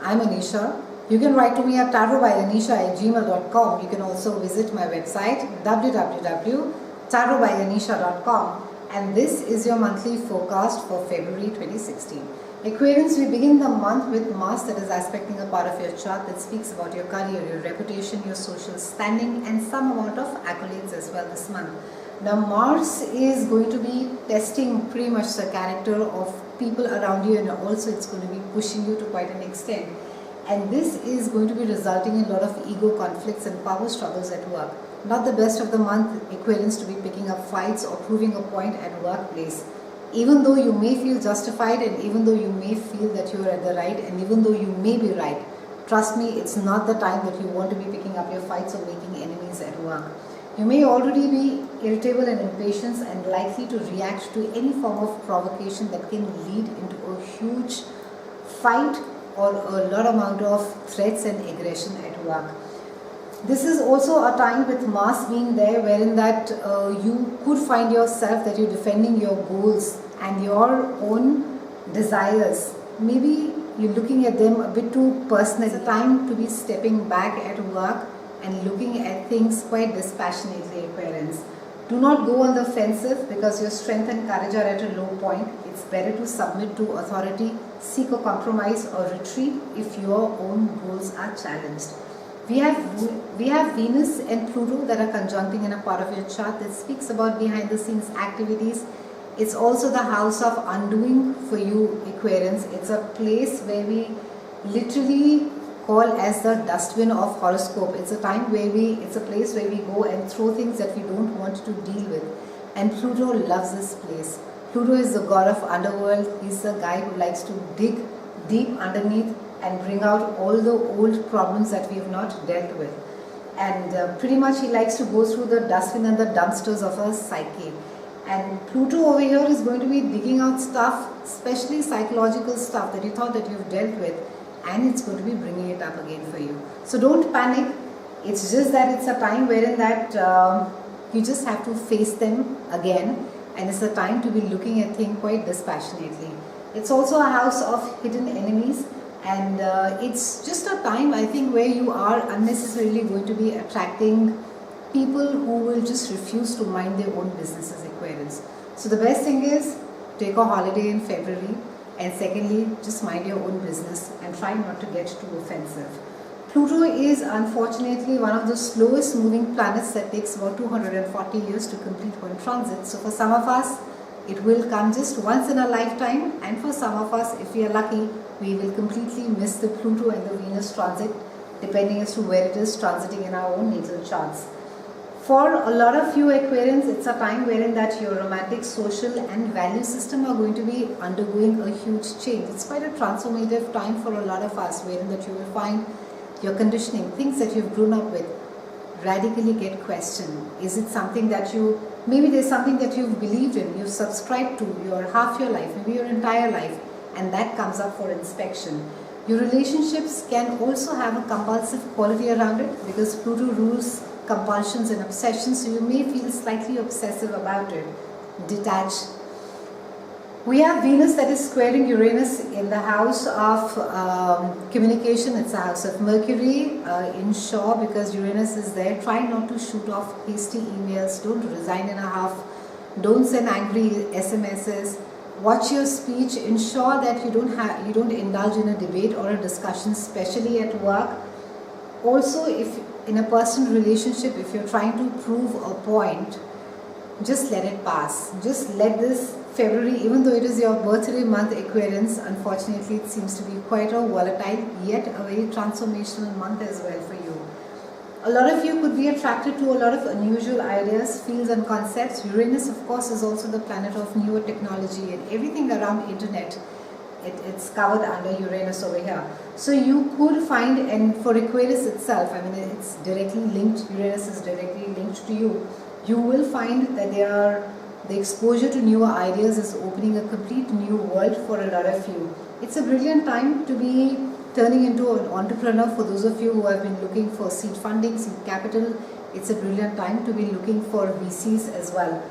I'm Anisha. You can write to me at tarotbyanisha@gmail.com. You can also visit my website www.tarotbyanisha.com. And this is your monthly forecast for February 2016. Aquarians, we begin the month with Mars that is aspecting a part of your chart that speaks about your career, your reputation, your social standing, and some amount of accolades as well this month. Now Mars is going to be testing pretty much the character of people around you, and also it's going to be pushing you to quite an extent. And this is going to be resulting in a lot of ego conflicts and power struggles at work. Not the best of the month, Aquarians, to be picking up fights or proving a point at workplace. Even though you may feel justified, and even though you may feel that you are at the right, and even though you may be right, trust me, it's not the time that you want to be picking up your fights or making enemies at work. You may already be irritable and impatient and likely to react to any form of provocation that can lead into a huge fight or a lot amount of threats and aggression at work. This is also a time with Mars being there wherein that you could find yourself that you're defending your goals and your own desires. Maybe you're looking at them a bit too personal. It's a time to be stepping back at work and looking at things quite dispassionately, Aquarians. Do not go on the offensive because your strength and courage are at a low point. It's better to submit to authority, seek a compromise or retreat if your own goals are challenged. We have Venus and Pluto that are conjuncting in a part of your chart that speaks about behind the scenes activities. It's also the house of undoing for you, Aquarians. It's a place where we literally call as the dustbin of horoscope. It's a time where it's a place where we go and throw things that we don't want to deal with. And Pluto loves this place. Pluto is the god of underworld. He's the guy who likes to dig deep underneath and bring out all the old problems that we have not dealt with. And pretty much he likes to go through the dustbin and the dumpsters of our psyche. And Pluto over here is going to be digging out stuff, especially psychological stuff that you thought that you've dealt with, and it's going to be bringing it up again for you. So don't panic. It's just that it's a time wherein that you just have to face them again, and it's a time to be looking at things quite dispassionately. It's also a house of hidden enemies, and it's just a time, I think, where you are unnecessarily going to be attracting people who will just refuse to mind their own businesses, Aquarians. So the best thing is take a holiday in February. And secondly, just mind your own business and try not to get too offensive. Pluto is unfortunately one of the slowest moving planets that takes about 240 years to complete one transit. So for some of us, it will come just once in a lifetime, and for some of us, if we are lucky, we will completely miss the Pluto and the Venus transit, depending as to where it is transiting in our own natal charts. For a lot of you Aquarians, it's a time wherein that your romantic, social and value system are going to be undergoing a huge change. It's quite a transformative time for a lot of us, wherein that you will find your conditioning, things that you've grown up with, radically get questioned. Is it something that maybe there's something that you've believed in, you've subscribed to your half your life, maybe your entire life, and that comes up for inspection. Your relationships can also have a compulsive quality around it because Pluto rules compulsions and obsessions, so you may feel slightly obsessive about it. Detach. We have Venus that is squaring Uranus in the house of communication. It's a house of Mercury. Ensure, because Uranus is there, try not to shoot off hasty emails. Don't resign in a huff. Don't send angry SMSs. Watch your speech. Ensure that you don't indulge in a debate or a discussion, especially at work. Also, if in a personal relationship, if you're trying to prove a point, just let it pass. Just let this February, even though it is your birthday month, Aquarians, unfortunately it seems to be quite a volatile yet a very transformational month as well for you. A lot of you could be attracted to a lot of unusual ideas, fields and concepts. Uranus, of course, is also the planet of newer technology and everything around internet. It's covered under Uranus over here. So you could find, and for Aquarius itself, I mean, it's directly linked, Uranus is directly linked to you. You will find that the exposure to newer ideas is opening a complete new world for a lot of you. It's a brilliant time to be turning into an entrepreneur for those of you who have been looking for seed funding, seed capital. It's a brilliant time to be looking for VCs as well.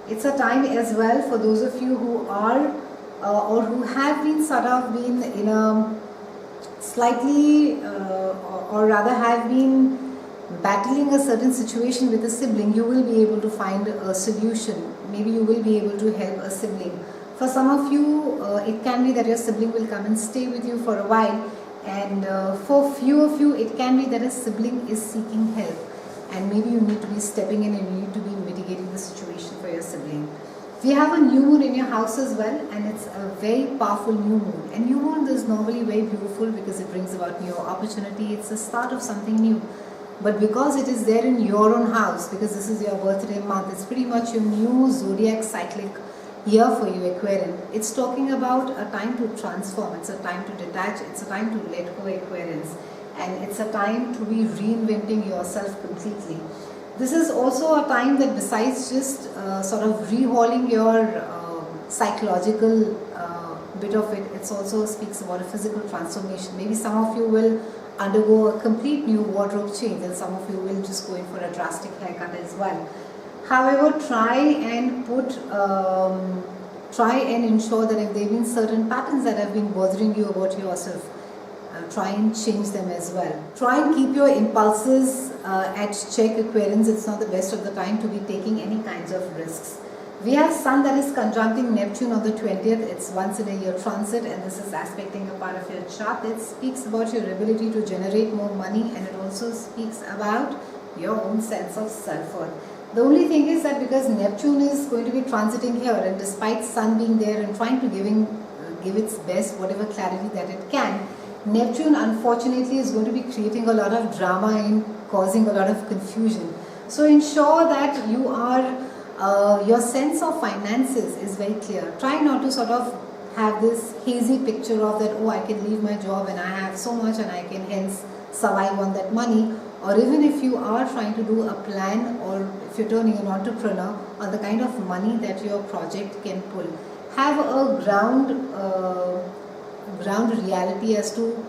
It's a time as well for those of you who are or who have been in a slightly or rather have been battling a certain situation with a sibling, you will be able to find a solution. Maybe you will be able to help a sibling. For some of you, it can be that your sibling will come and stay with you for a while, and for few of you, it can be that a sibling is seeking help, and maybe you need to be stepping in and you need to be mitigating the situation for your sibling. We have a new moon in your house as well, and it's a very powerful new moon. And new moon is normally very beautiful because it brings about new opportunity. It's the start of something new. But because it is there in your own house, because this is your birthday month, it's pretty much your new zodiac cyclic year for you, Aquarian. It's talking about a time to transform, it's a time to detach, it's a time to let go, Aquarians. And it's a time to be reinventing yourself completely. This is also a time that besides just sort of rehauling your psychological bit of it, it also speaks about a physical transformation. Maybe some of you will undergo a complete new wardrobe change, and some of you will just go in for a drastic haircut as well. However, try and ensure that if there have been certain patterns that have been bothering you about yourself, try and change them as well. Try and keep your impulses at check, Aquarians. It's not the best of the time to be taking any kinds of risks. We have Sun that is conjuncting Neptune on the 20th. It's once in a year transit, and this is aspecting a part of your chart. It speaks about your ability to generate more money, and it also speaks about your own sense of self-worth. The only thing is that because Neptune is going to be transiting here, and despite Sun being there and trying to give its best, whatever clarity that it can, Neptune unfortunately is going to be creating a lot of drama and causing a lot of confusion. So ensure that you are your sense of finances is very clear. Try not to sort of have this hazy picture of that, oh, I can leave my job and I have so much and I can hence survive on that money. Or even if you are trying to do a plan, or if you're turning an entrepreneur, on the kind of money that your project can pull. Have a ground reality as to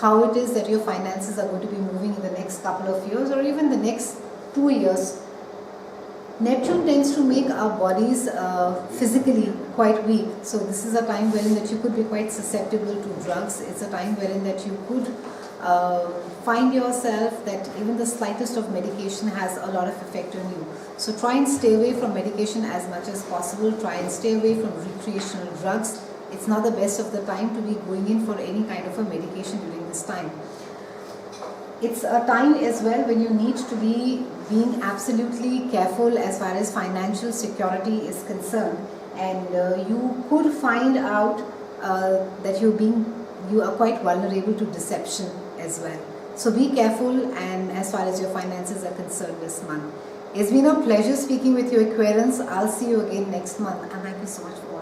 how it is that your finances are going to be moving in the next couple of years or even the next 2 years. Neptune tends to make our bodies physically quite weak. So this is a time wherein that you could be quite susceptible to drugs. It's a time wherein that you could find yourself that even the slightest of medication has a lot of effect on you. So try and stay away from medication as much as possible. Try and stay away from recreational drugs. It's not the best of the time to be going in for any kind of a medication during this time. It's a time as well when you need to be being absolutely careful as far as financial security is concerned, and you could find out that you are quite vulnerable to deception as well. So be careful, and as far as your finances are concerned this month. It's been a pleasure speaking with you, Aquarians. I'll see you again next month, and thank you so much for watching.